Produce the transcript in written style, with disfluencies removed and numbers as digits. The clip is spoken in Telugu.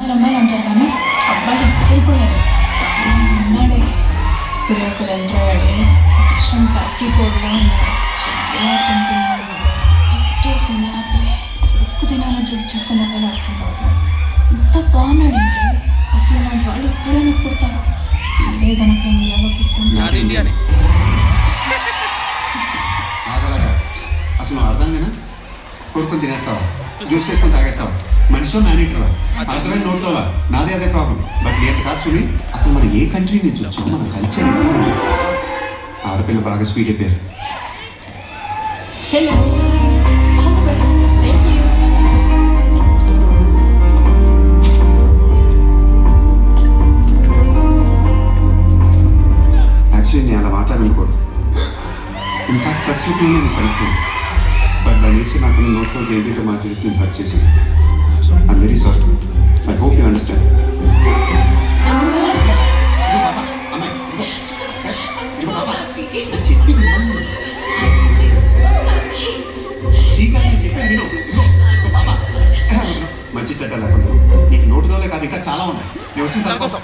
అమ్మాయి అంటారు కానీ అబ్బాయి ఎత్తిపోయాడు ఉన్నాడే ఇప్పుడు ఒక వెంటరాడే ఇష్టం టాకీ కూడా ఉన్నాడు చాలా తింటున్నాడు ఎట్టేసింది ఆపలే ఉక్కు తినాలని చూసి చూసుకున్న వాళ్ళు అర్థం కాదు ఇంత బాగున్నాడంటే అసలు లాంటి వాళ్ళు ఎక్కడైనా పుడతారు ఇదే కనుక ఎలా పుట్టాను అసలు అర్థంగా కొడుకుని తినేస్తావా జ్యూస్ చేసుకొని తాగేస్తావా మనిషిలో మేనేటరా అర్థమైన నోట్లోలా నాదే అదే ప్రాబ్లం బట్ నేను కాదు సుని అసలు మనం ఏ కంట్రీ నుంచి వచ్చాం మన కల్చర్ ఆడపిల్ల బాగా స్వీట్ అయిపోయారు hello all the best thank you actually నేను అలా మాట్లాడకూడదు ఇన్ఫాక్ట్ ఫస్ట్ లుక్ నేను కనుక్కుంది బట్ దాని నుంచి నాకు నోట్లో బేబీతో మాట్లాడేసి నేను హర్ట్ చేసి I'm very sorry I hope you understand మంచి చెడ్డ లేకుండా నీకు నోటుదోలే కాదు ఇంకా చాలా ఉన్నాయి నేను వచ్చిన తన కోసం